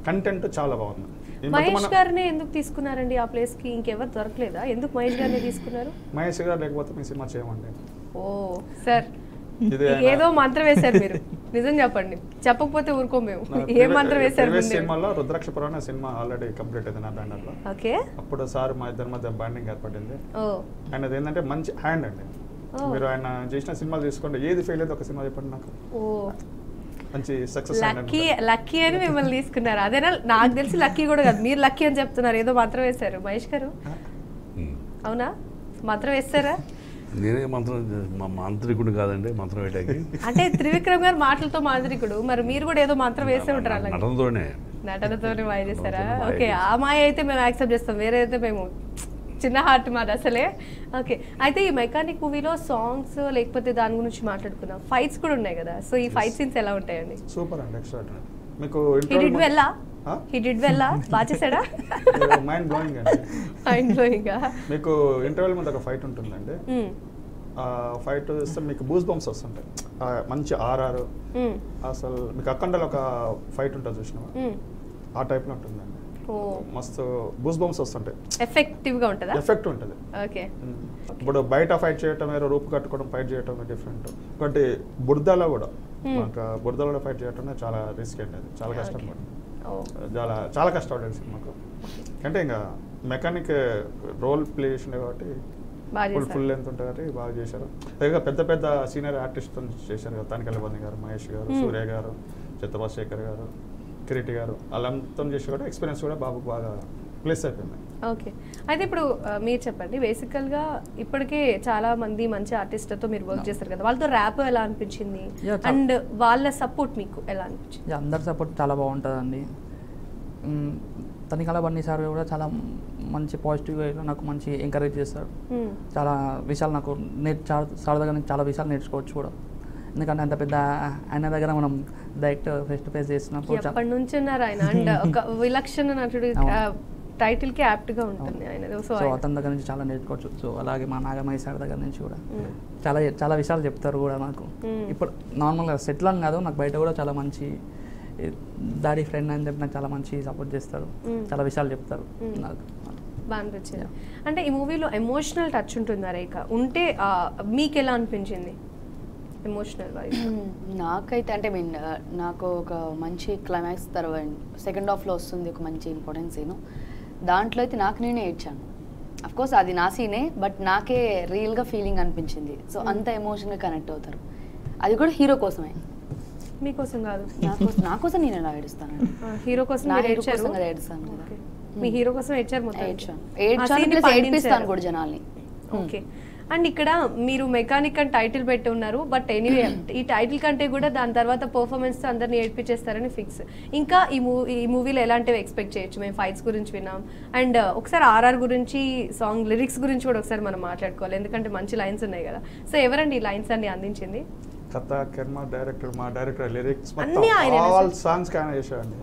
Speaker 6: కంటెంట్ చాలా బాగుంది.
Speaker 1: మహేష్ గారిని ఎందుకు తీసుకున్నారండి ఆ ప్లేస్ కి? ఇంకెవరు దొరకలేదా? ఎందుకు మహేష్ గారిని తీసుకున్నారు?
Speaker 6: మహేష్ గారు లేకపోతే మీ సినిమా చేయమండి.
Speaker 1: ఓ సార్, ఏదో మంత్రం వేశారు మీరు, నిజం చెప్పండి, చెప్పకపోతే ఊరుకో మేము. ఏ మంత్రం వేశారు?
Speaker 6: సినిమాలో రుద్రాక్షపురం అనే సినిమా ఆల్రెడీ కంప్లీట్ అయింది నా బ్యానర్ లో.
Speaker 1: ఓకే,
Speaker 6: అప్పుడు సార్ మా ఇద్దరి మధ్య బాండింగ్ ఏర్పడింది. ఆయనది ఏంటంటే మంచి హ్యాండ్ అండి. మీరు ఆయన చేసిన సినిమాలు తీసుకోండి, ఏది ఫెయిల్ అయితే ఒక సినిమా చెప్పండి నాకు. మంచి సక్సెస్.
Speaker 1: లక్కీ అని మిమ్మల్ని తీసుకున్నారు. అదేనా? నాకు తెలిసి లక్కీ కూడా కాదు, మీరు లక్కీ అని చెప్తున్నారు. ఏదో మంత్రం వేశారు మహేష్ గారు, అవునా? మంత్రం వేస్తారా?
Speaker 3: నేనే మంత్రం, మా మాంత్రికుడు కాదండి మంత్రం వేయడానికి.
Speaker 1: అంటే త్రివిక్రమ్ గారు మాటలతో మాంత్రికుడు, మరి మీరు కూడా ఏదో మంత్రం వేసే ఉంటారు. అలాగే నటనతోనే మాయ చేస్తారా? ఓకే, ఆ మాయ అయితే మేము యాక్సెప్ట్ చేస్తాం, వేరే అయితే మేము చిన్న హార్ట్ మాది అసలే. ఓకే, అయితే ఈ మెకానిక్ మూవీలో సాంగ్స్ లేకపోతే దాని గురించి మాట్లాడుకున్నాం, ఫైట్స్ కూడా ఉన్నాయి కదా. సో ఈ ఫైట్ సీన్స్ ఎలా ఉంటాయండి?
Speaker 6: సూపర్ అండి, ఎక్స్ట్రాడినరీ. మీకు
Speaker 1: బాగా చేశాడా?
Speaker 6: మైండ్ బ్లోయింగ్ అండి.
Speaker 1: Mind blowing.
Speaker 6: మీకు ఇంటర్వెల్ మీద ఒక ఫైట్ ఉంటుందండి. ఆ ఫైట్ చూస్తే మీకు బూస్ బంప్స్ వస్తుంటాయి, మంచి ఆర్ఆర్. అసలు మీకు అఖండలో ఒక ఫైట్ ఉంటుంది చూసినా, ఆ టైప్ లో ఉంటుందండి. మస్తు బూస్ బంప్స్ వస్తుంటాయి.
Speaker 1: ఎఫెక్టివ్ గా ఉంటుందా?
Speaker 6: ఎఫెక్ట్ ఉంటుంది.
Speaker 1: ఓకే,
Speaker 6: ఇప్పుడు బయట ఫైట్ చేయటం వేరే, రూపు కట్టుకోవడం ఫైట్ చేయటం డిఫరెంట్. ఒకటి బురదలో కూడా, బురదలో ఫైట్ చేయటం చాలా రిస్క్ అండి, అది చాలా కష్టం కూడా, చాలా కష్టపడేది సినిమాకు. అంటే ఇంకా మెకానిక్ రోల్ ప్లే చేసిండే కాబట్టి ఫుల్ లెంత్ ఉంటుంది కాబట్టి బాగా చేశారు. పైగా పెద్ద పెద్ద సీనియర్ ఆర్టిస్ట్తో చేశారు కదా, తనికెళ్ళబంది గారు, మహేష్ గారు, సూర్య గారు, చిత్తబాబు శేఖర్ గారు, కిరీటి గారు, వాళ్ళంతా చేసి కూడా ఎక్స్పీరియన్స్ కూడా బాబుకు బాగా ప్లేస్ అయిపోయింది.
Speaker 1: ఓకే, అయితే ఇప్పుడు మీరు చెప్పండి, బేసికల్గా ఇప్పటికే చాలా మంది మంచి ఆర్టిస్ట్లతో మీరు వర్క్ చేస్తారు కదా, వాళ్ళతో ర్యాప్ ఎలా అనిపించింది అండ్ వాళ్ళ సపోర్ట్ మీకు ఎలా అనిపించింది?
Speaker 5: అందరి సపోర్ట్ చాలా బాగుంటుందండి. తనికల బన్నీ సార్ కూడా చాలా మంచి పాజిటివ్గా నాకు మంచి ఎంకరేజ్ చేస్తారు. చాలా విషయాలు నాకు సార్ దగ్గర నుంచి చాలా విషయాలు నేర్చుకోవచ్చు కూడా. ఎందుకంటే అంత పెద్ద ఆయన దగ్గర మనం డైరెక్ట్ ఫేస్ టు ఫేస్ చేసినప్పుడు
Speaker 1: ఎప్పటి నుంచి ఉన్నారు ఆయన, అండ్ ఒక విలక్షణ నటుడు టైటిల్ కి యాప్ట్ గా ఉంటుంది ఆయన. సో
Speaker 5: అతని దగ్గర నుంచి చాలా నేర్చుకోవచ్చు. సో అలాగే మా నాగమయ్య సార్ దగ్గర నుంచి కూడా చాలా చాలా విషయాలు చెప్తారు కూడా నాకు. ఇప్పుడు నార్మల్గా సెటిల్ అని కాదు, నాకు బయట కూడా చాలా మంచి డాడీ ఫ్రెండ్ అని చెప్పి నాకు చాలా మంచి సపోర్ట్ చేస్తారు, చాలా విషయాలు చెప్తారు నాకు.
Speaker 1: బాగా అనిపించింది. అంటే ఈ మూవీలో ఎమోషనల్ టచ్ ఉంటుందా రేఖ? ఉంటే మీకు ఎలా అనిపించింది ఎమోషనల్ వైజ్?
Speaker 2: నాకైతే అంటే నాకు ఒక మంచి క్లైమాక్స్ తర్వాత సెకండ్ హాఫ్లో వస్తుంది ఒక మంచి ఇంపార్టెంట్ సీను. దాంట్లో అయితే నాకు నేనే ఏడ్చాను. అఫ్కోర్స్ అది నా సీనే, బట్ నాకే రియల్గా ఫీలింగ్ అనిపించింది. సో అంత ఎమోషన్గా కనెక్ట్ అవుతారు. అది కూడా హీరో కోసమే,
Speaker 1: మీకోసం కాదు.
Speaker 2: నా కోసం నేను ఎలా ఏడుస్తాను?
Speaker 1: హీరో కోసం
Speaker 2: ఏడుస్తాను కదా.
Speaker 1: మీ హీరో కోసం ఏడ్చారు మొత్తం?
Speaker 2: ఏడ్పిస్తాను కూడా జనాల్ని.
Speaker 1: ఓకే, అండ్ ఇక్కడ మీరు మెకానిక్ అని టైటిల్ పెట్టి ఉన్నారు, బట్ ఎనీవే ఈ టైటిల్ కంటే కూడా దాని తర్వాత పర్ఫార్మెన్స్తో అందరినీ ఏడ్పించేస్తారని ఫిక్స్. ఇంకా ఈ మూవీలో ఎలాంటివి ఎక్స్పెక్ట్ చేయొచ్చు? మేము ఫైట్స్ గురించి విన్నాం, అండ్ ఒకసారి ఆర్ఆర్ గురించి, సాంగ్ లిరిక్స్ గురించి కూడా ఒకసారి మనం మాట్లాడుకోవాలి, ఎందుకంటే మంచి లైన్స్ ఉన్నాయి కదా. సో ఎవరండి ఈ లైన్స్ అన్ని అందించింది?
Speaker 6: కథ కెర్మ డైరెక్టర్, మా డైరెక్టర్, లిరిక్స్
Speaker 1: అన్ని ఆయన.
Speaker 6: ఆల్ సాంగ్స్ కానే చేశారండి.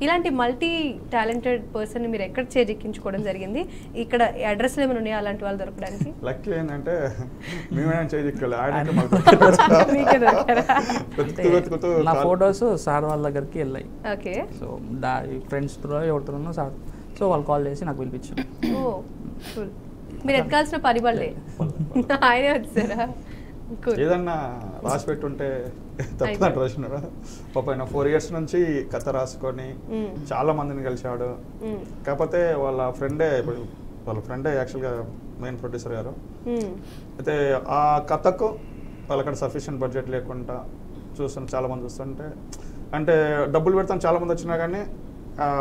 Speaker 1: ఇలాంటి మల్టీ టాలెంటెడ్ పర్సన్ మీరు ఎక్కడ చేజిక్కించుకోవడం జరిగింది? ఇక్కడ అడ్రస్లు ఏమైనా ఉన్నాయా అలాంటి వాళ్ళు దొరకడానికి?
Speaker 6: లక్కీ ఏంటంటే మేమేమైనా చేజిక్కోవాలి, ఆయన
Speaker 5: నా ఫొటోస్ సార్ వాళ్ళ దగ్గరికి వెళ్ళాయి.
Speaker 1: ఓకే,
Speaker 5: సో ఫ్రెండ్స్ ఎవరుతున్నారో సార్, సో వాళ్ళు కాల్ చేసి నాకు పిలిపించారు.
Speaker 1: ఓ ఫుల్, మీరు ఎత్తుకాల్సిన పని పడలే, ఆయనే వచ్చారా?
Speaker 6: ఏదన్నా రాసి పెట్టుంటే తప్పదంట రాసినారా? పాప 4 years నుంచి కథ రాసుకొని చాలా మందిని కలిశాడు. కాకపోతే వాళ్ళ ఫ్రెండే యాక్చువల్గా మెయిన్ ప్రొడ్యూసర్ గారు. అయితే ఆ కథకు వాళ్ళక్కడ సఫిషియెంట్ బడ్జెట్ లేకుండా చాలా మంది చూస్తుంటే, అంటే డబ్బులు పెడతాను చాలా మంది వచ్చినా కానీ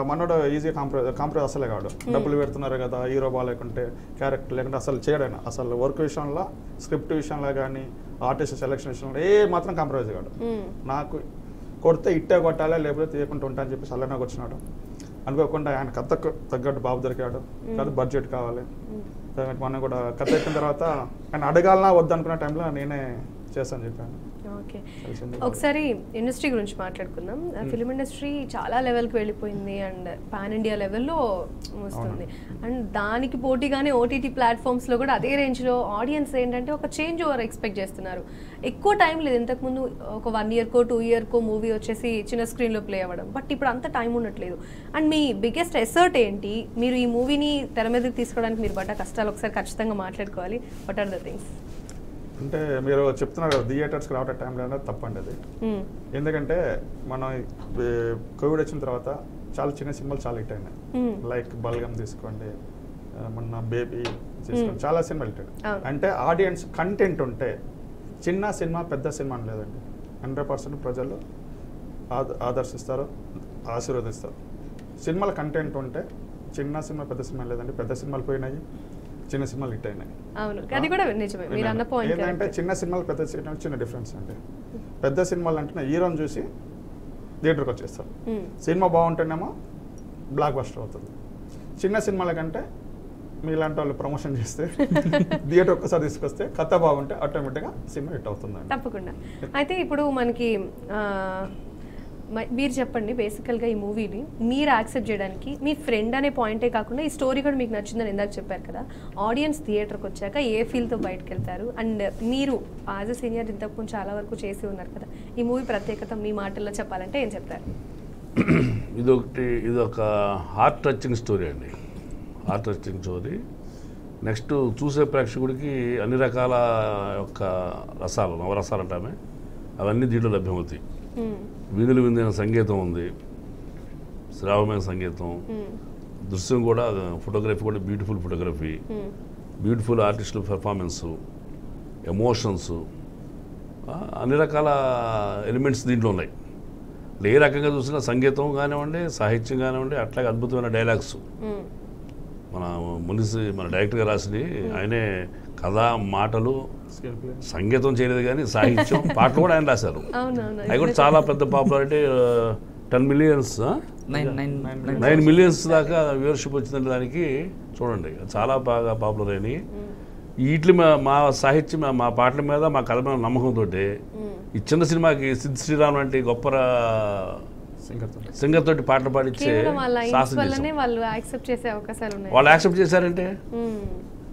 Speaker 6: మనోడు ఈజీగా కాంప్రమైజ్ అసలే కాడు. డబ్బులు పెడుతున్నారు కదా, హీరో బాగాలేకుంటే, క్యారెక్టర్ లేకుంటే అసలు చేయడైనా, అసలు వర్క్ విషయంలో, స్క్రిప్ట్ విషయంలో కానీ, ఆర్టిస్ట్ సెలెక్షన్ విషయంలో మాత్రం కాంప్రమైజ్ కాడు. నాకు కొడితే ఇట్టే కొట్టాలా, లేకపోతే తీయకుండా ఉంటా అని చెప్పేసి అలానే వచ్చినాడు. అనుకోకుండా ఆయన కథకు తగ్గట్టు బాబు దొరికాడు. కాదు బడ్జెట్ కావాలి, మనం కూడా కథ అయిపోయిన తర్వాత ఆయన అడగాలన్నా వద్దనుకున్న టైంలో నేనే చేస్తాను చెప్పాను.
Speaker 1: ఓకే,
Speaker 6: తెలిసింది.
Speaker 1: ఒకసారి ఇండస్ట్రీ గురించి మాట్లాడుకుందాం. ఫిలిం ఇండస్ట్రీ చాలా లెవెల్కి వెళ్ళిపోయింది అండ్ పాన్ ఇండియా లెవెల్లో వస్తుంది. అండ్ దానికి పోటీగానే ఓటీటీ ప్లాట్ఫామ్స్లో కూడా అదే రేంజ్లో ఆడియన్స్ ఏంటంటే ఒక చేంజ్ ఓవర్ ఎక్స్పెక్ట్ చేస్తున్నారు. ఎక్కువ టైం లేదు, ఇంతకుముందు ఒక 1 yearకో 2 yearకో మూవీ వచ్చేసి చిన్న స్క్రీన్లో ప్లే అవ్వడం, బట్ ఇప్పుడు అంత టైం ఉండట్లేదు. అండ్ మీ బిగ్గెస్ట్ ఎసర్ట్ ఏంటి? మీరు ఈ మూవీని తెర మీదకి తీసుకోవడానికి మీరు పడ్డ కష్టాలు ఒకసారి ఖచ్చితంగా మాట్లాడుకోవాలి. What are the things?
Speaker 6: అంటే మీరు చెప్తున్నారు కదా థియేటర్స్కి రావడం టైం లేదా, తప్పండి అది. ఎందుకంటే మనం కోవిడ్ వచ్చిన తర్వాత చాలా చిన్న సినిమాలు చాలా హిట్ అయినాయి. లైక్ బల్గం తీసుకోండి, మొన్న బేబీ తీసుకోండి, చాలా సినిమాలు హిట్ అయినాయి. అంటే ఆడియన్స్ కంటెంట్ ఉంటే చిన్న సినిమా పెద్ద సినిమా అని లేదండి, 100% ప్రజలు ఆదర్శిస్తారు, ఆశీర్వదిస్తారు. సినిమాల కంటెంట్ ఉంటే చిన్న సినిమా పెద్ద సినిమా లేదండి. పెద్ద సినిమాలు పోయినాయి, చిన్న సినిమాలు హిట్ అయినాయి.
Speaker 1: అవును, అది కూడా నిజమే మీరు అన్న పాయింట్.
Speaker 6: ఏంటంటే చిన్న సినిమాలు పెద్ద సినిమాలు చిన్న డిఫరెన్స్ అండి. పెద్ద సినిమాలు అంటే హీరోని చూసి థియేటర్కి వచ్చేస్తారు. సినిమా బాగుంటేనేమో బ్లాక్ బస్టర్ అవుతుంది. చిన్న సినిమాల కంటే మీలాంటి వాళ్ళు ప్రమోషన్ చేస్తే థియేటర్ ఒక్కసారి తీసుకొస్తే కథ బాగుంటే ఆటోమేటిక్గా సినిమా హిట్ అవుతుంది.
Speaker 1: తప్పకుండా. అయితే ఇప్పుడు మనకి మీరు చెప్పండి, బేసికల్గా ఈ మూవీని మీరు యాక్సెప్ట్ చేయడానికి మీ ఫ్రెండ్ అనే పాయింటే కాకుండా ఈ స్టోరీ కూడా మీకు నచ్చిందని ఇందాక చెప్పారు కదా, ఆడియన్స్ థియేటర్కి వచ్చాక ఏ ఫీల్తో బయటకు వెళ్తారు? అండ్ మీరు యాజ్ అ సీనియర్ ఇంతకుముందు చాలా వరకు చేసి ఉన్నారు కదా, ఈ మూవీ ప్రత్యేకత మీ మాటల్లో చెప్పాలంటే ఏం చెప్తారు?
Speaker 3: ఇది ఒక హార్ట్ టచింగ్ స్టోరీ అండి, హార్ట్ టచింగ్ స్టోరీ. నెక్స్ట్ చూసే ప్రేక్షకుడికి అన్ని రకాల యొక్క రసాలు, నవరసాలు అంటామే, అవన్నీ దీంట్లో లభ్యమవుతాయి. విందులు విందైన సంగీతం ఉంది, శ్రావమైన సంగీతం, దృశ్యం కూడా, ఫోటోగ్రఫీ కూడా బ్యూటిఫుల్ ఫోటోగ్రఫీ, బ్యూటిఫుల్ ఆర్టిస్టుల పెర్ఫార్మెన్సు, ఎమోషన్స్, అన్ని రకాల ఎలిమెంట్స్ దీంట్లో ఉన్నాయి. ఏ రకంగా చూసినా సంగీతం కానివ్వండి, సాహిత్యం కానివ్వండి, అట్లాగే అద్భుతమైన డైలాగ్స్. మన డైరెక్టర్ గారు రాసినవి, ఆయనే కథ, మాటలు, సంగీతం చేయలేదు కానీ సాహిత్యం, పాటలు కూడా ఆయన రాశారు. అవి కూడా చాలా పెద్ద పాపులారిటీ, 10 millions 9 millions దాకా వ్యూవర్షిప్ వచ్చిందంటే దానికి చూడండి, చాలా బాగా పాపులర్ అయినాయి. వీటి మా సాహిత్యం, మా పాటల మీద, మా కథ మీద నమ్మకంతో ఈ చిన్న సినిమాకి సిద్ శ్రీరామ్ లాంటి గొప్ప సింగర్ తోటి పాటలు పాడించే
Speaker 1: వాళ్ళు యాక్సెప్ట్ చేసే అవకాశాలు ఉన్నాయి.
Speaker 3: వాళ్ళు యాక్సెప్ట్ చేశారంటే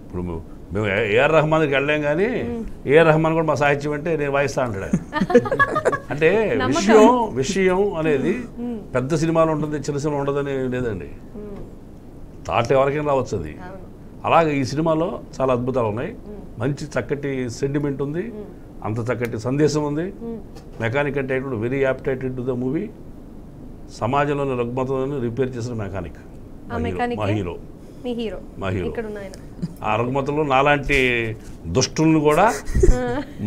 Speaker 3: ఇప్పుడు మేము ఏఆర్ రెహమాన్కి వెళ్ళాం కానీ ఏఆర్ రెహమాన్ కూడా మా సాహిత్యం అంటే నేను వాయిస్తా అంటాడు. అంటే విషయం అనేది పెద్ద సినిమాలో ఉంటుంది, చిన్న సినిమా ఉండదని లేదండి. థాట్ ఎవరికైనా రావచ్చు అది. అలాగే ఈ సినిమాలో చాలా అద్భుతాలు ఉన్నాయి. మంచి చక్కటి సెంటిమెంట్ ఉంది, అంత చక్కటి సందేశం ఉంది. మెకానిక్ అంటే వెరీ యాప్టైటెడ్ టు ద మూవీ. సమాజంలోని రుగ్మతలను రిపేర్ చేసిన మెకానిక్ మా హీరో. ఆ రుగ్మతలో నాలాంటి దుష్టులను కూడా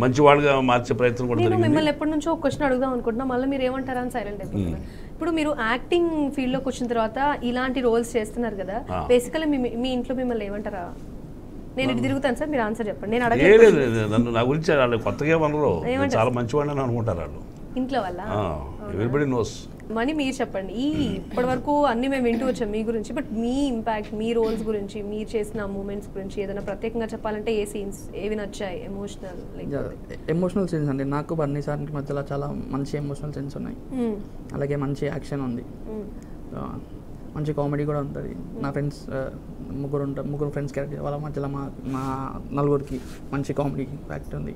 Speaker 3: మంచివాడుగా మార్చే ప్రయత్నం కూడా జరిగింది.
Speaker 1: మిమ్మల్ని ఎప్పటి నుంచో ఒక క్వశ్చన్ అడుగుదాం అనుకుంటున్నా, మళ్ళీ మీరు ఏమంటారా అని సైలెంట్ అయిపోతున్నారు. ఇప్పుడు మీరు యాక్టింగ్ ఫీల్డ్ లోకి వచ్చిన తర్వాత ఇలాంటి రోల్స్ చేస్తున్నారు కదా, బేసికల్లీ మీ ఇంట్లో మిమ్మల్ని ఏమంటారా? నేను ఇటు తిరుగుతాను సార్, మీరు ఆన్సర్ చెప్పండి. నేను
Speaker 3: అడగలేదు, నన్ను నా గురించి వాళ్ళు కొత్తగా ఏమన్నారు, చాలా మంచివాడిని అనుకుంటారు వాళ్ళు
Speaker 1: ఇంట్లో వల్ల.
Speaker 3: Everybody knows.
Speaker 1: మనీ మీరు చెప్పండి, ఇప్పటి వరకు అన్ని మేము వింటూ వచ్చాం మీ గురించి, బట్ మీ ఇంపాక్ట్, మీ రోల్స్ గురించి, మీరు చేసిన మూమెంట్స్ గురించి ఏదైనా ప్రత్యేకంగా చెప్పాలంటే ఏ సీన్స్ ఏవి నచ్చాయి?
Speaker 5: ఎమోషనల్ సీన్స్ అండి. నాకు బన్నీ సార్కి మధ్యలో చాలా మంచి ఎమోషనల్ సీన్స్ ఉన్నాయి, అలాగే మంచి యాక్షన్ ఉంది, మంచి కామెడీ కూడా ఉంటుంది. నా ఫ్రెండ్స్ ముగ్గురు ఫ్రెండ్స్ క్యారెక్టర్, వాళ్ళ మధ్యలో మా నలుగురికి మంచి కామెడీ ఫ్యాక్ట్ ఉంది.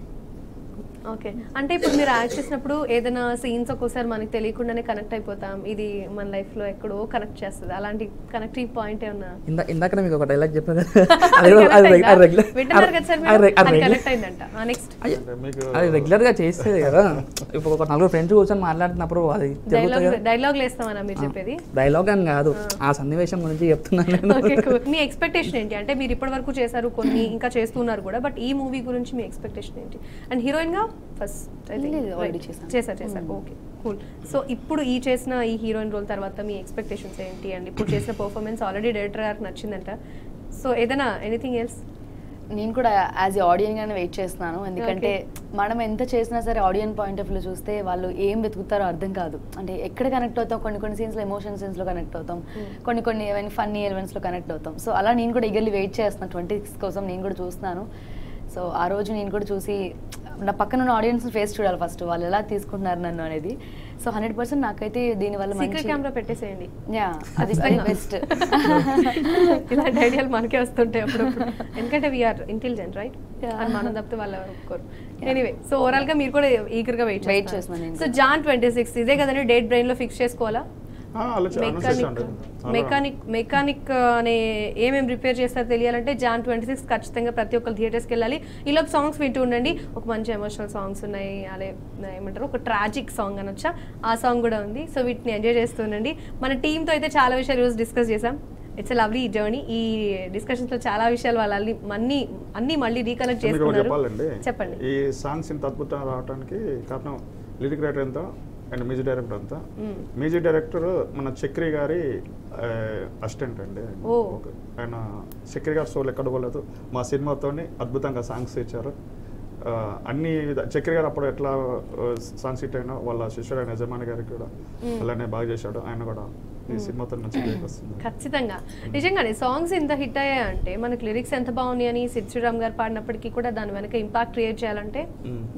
Speaker 1: ఓకే, అంటే ఇప్పుడు మీరు యాక్ట్ చేసినప్పుడు ఏదైనా సీన్స్ ఒక్కోసారి మనకి తెలియకుండానే కనెక్ట్ అయిపోతాం, ఇది మన లైఫ్ లో ఎక్కడో కనెక్ట్ చేస్తుంది, అలాంటి కనెక్టివ్ పాయింట్ ఏమన్నా?
Speaker 5: ఇందాక మీకు ఒక డైలాగ్ చెప్పాను, అది రెగ్యులర్ గా చేసేది కదా. ఇప్పుడు ఒక 4 ఫ్రెండ్స్ కూర్చొని మాట్లాడుతున్నప్పుడు అది
Speaker 1: డైలాగ్ వేస్తామన్నా మీరు చెప్పేది?
Speaker 5: డైలాగ్ అని కాదు, ఆ సన్నివేశం గురించి చెప్తున్నాను.
Speaker 1: మీ ఎక్స్పెక్టేషన్ ఏంటి? అంటే మీరు ఇప్పటి వరకు చేశారు కొన్ని, ఇంకా చేస్తున్నారు కూడా, బట్ ఈ మూవీ గురించి మీ ఎక్స్పెక్టేషన్ ఏంటి? అండ్ హీరోయిన్ గా ఫస్ట్ చేశారు. Okay, cool. సో ఇప్పుడు చేసిన ఈ హీరోయిన్ రోల్ తర్వాత మీ ఎక్స్పెక్టేషన్స్ ఏంటి? అండ్ ఇప్పుడు చేసిన పర్ఫార్మెన్స్ ఆల్రెడీ డైరెక్టర్ గారికి నచ్చిందంట, సో ఏదైనా ఎనీథింగ్ ఎల్స్?
Speaker 2: నేను కూడా యాజ్ ఏ ఆడియన్ గానే వెయిట్ చేస్తున్నాను, ఎందుకంటే మనం ఎంత చేసినా సరే ఆడియన్ పాయింట్ ఆఫ్ వ్యూ చూస్తే వాళ్ళు ఏం వెతుకుతారో అర్థం కాదు. అంటే ఎక్కడ కనెక్ట్ అవుతాం, కొన్ని సీన్స్లో ఎమోషన్ సీన్స్లో కనెక్ట్ అవుతాం, కొన్ని ఏమైనా ఫన్నీ ఎలిమెంట్స్లో కనెక్ట్ అవుతాం. సో అలా నేను కూడా ఈగర్లీ వెయిట్ చేస్తున్నాను 26 కోసం. నేను కూడా చూస్తున్నాను. సో ఆ రోజు నేను కూడా చూసి నా పక్కన ఉన్న ఆడియన్స్ ఫేస్ చూడాలి ఫస్ట్, వాళ్ళు ఎలా తీసుకుంటున్నారు నన్ను అనేది. సో 100% నాకైతే దీనివల్ల
Speaker 1: సీక్రెట్ కెమెరా పెట్టేసేయండి.
Speaker 2: యా అది వెరీ బెస్ట్.
Speaker 1: ఇలాంటి ఐడియాలు మనకే వస్తుంటాయి అప్పుడప్పుడు, ఎందుకంటే వీఆర్ ఇంటెలిజెంట్ రైట్, అని మనం తప్పితే వాళ్ళు ఎవరు ఒప్పుకోరు. ఎనీవే, సో ఓవరాల్ గా మీరు కూడా ఈగర్ గా వెయిట్ చేస్తున్నారు. సో జాన్ 26 ఇదే కదండి డేట్ బ్రెయిన్ లో ఫిక్స్ చేసుకోవాలా? మెకానిక్ అనే ఏమేమి రిపేర్ చేస్తారో తెలియాలంటే జాన్ 26 ఖచ్చితంగా ప్రతి ఒక్కరు థియేటర్స్కి వెళ్ళాలి. ఈలోపు సాంగ్స్ వింటూ ఉండండి. ఒక మంచి ఎమోషనల్ సాంగ్స్ ఉన్నాయి, అదే ఏమంటారు ఒక ట్రాజిక్ సాంగ్ అనొచ్చా, ఆ సాంగ్ కూడా ఉంది. సో వీటిని ఎంజాయ్ చేస్తూ ఉండండి. మన టీంతో అయితే చాలా విషయాలు ఈరోజు డిస్కస్ చేసాం. It's a lovely journey. ఈ డిస్కషన్స్లో చాలా విషయాలు వాళ్ళు అన్ని మళ్ళీ రీకలెక్ట్ చేసుకున్నారు. చెప్పండి.
Speaker 6: ఈ సాంగ్స్ ఇంత అద్భుతంగా రావడానికి కారణం లిరిక్ రైటర్ ఎంత అండ్ మ్యూజిక్ డైరెక్టర్ అంతా. మ్యూజిక్ డైరెక్టర్ మన చక్రి గారి అసిస్టెంట్ అండి. ఆయన చక్రి గారి సోల్ ఎక్కడ పోలేదు, మా సినిమాతో అద్భుతంగా సాంగ్స్ ఇచ్చారు. అన్ని చక్రి గారు అప్పుడు ఎట్లా సాంగ్స్ హిట్ అయినా వాళ్ళ శిష్యుడైన యజమాని గారికి కూడా అలానే బాగా చేశాడు. ఆయన కూడా ఈ సినిమాతో మంచిగా వస్తుంది.
Speaker 1: ఖచ్చితంగా నిజంగానే సాంగ్స్ ఎంత హిట్ అయ్యాయంటే మనకి లిరిక్స్ ఎంత బాగున్నాయి అని సిద్ శ్రీరామ్ గారు పాడినప్పటికీ కూడా దాని వెనక ఇంపాక్ట్ క్రియేట్ చేయాలంటే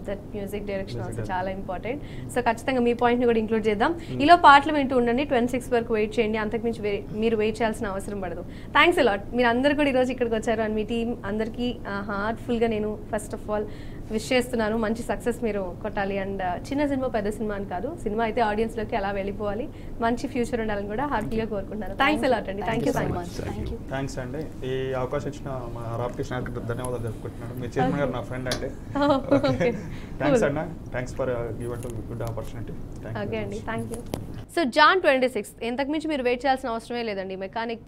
Speaker 1: దట్ మ్యూజిక్ డైరెక్షన్ ఆల్సో చాలా ఇంపార్టెంట్. సో ఖచ్చితంగా మీ పాయింట్ని కూడా ఇంక్లూడ్ చేద్దాం. ఈలో పాటలు వింటూ ఉండండి. 26 వరకు వెయిట్ చేయండి, అంతకుమించి మీరు వెయిట్ చేయాల్సిన అవసరం పడదు. Thanks a lot. మీరు అందరు కూడా ఈరోజు ఇక్కడికి వచ్చారు అండ్ మీ టీం అందరికీ హార్ట్ఫుల్గా నేను ఫస్ట్ ఆఫ్ ఆల్ విష్ చేస్తున్నాను. మంచి సక్సెస్ మీరు కొట్టాలి అండ్ చిన్న సినిమా పెద్ద సినిమా అని కాదు, సినిమా అయితే ఆడియన్స్లోకి అలా వెళ్ళిపోవాలి, మంచి ఫ్యూచర్ ఉండాలని కూడా హార్ట్ఫుల్గా కోరుకుంటున్నాను. థ్యాంక్స్ అలాట్ అండి. Thank you so much.
Speaker 6: Thanks అండి. ఈ అవకాశం ఇచ్చిన మా రామకృష్ణ గారికి ధన్యవాదాలు జరుపుకుంటున్నాను. మీ చైర్మన్ గారు నా ఫ్రెండ్ అండి. థ్యాంక్స్ అన్న, thanks for given to good opportunity.
Speaker 1: Okay అండి, థ్యాంక్ యూ. సో జాన్ 26 ఇంతకుమించి మీరు వెయిట్ చేయాల్సిన అవసరమే లేదండి. మెకానిక్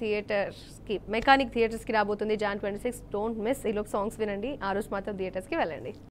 Speaker 1: థియేటర్స్కి రాబోతుంది జాన్ 26. Don't miss. ఈలోపు సాంగ్స్ వినండి, ఆ రోజు మాత్రం థియేటర్స్కి వెళ్ళండి.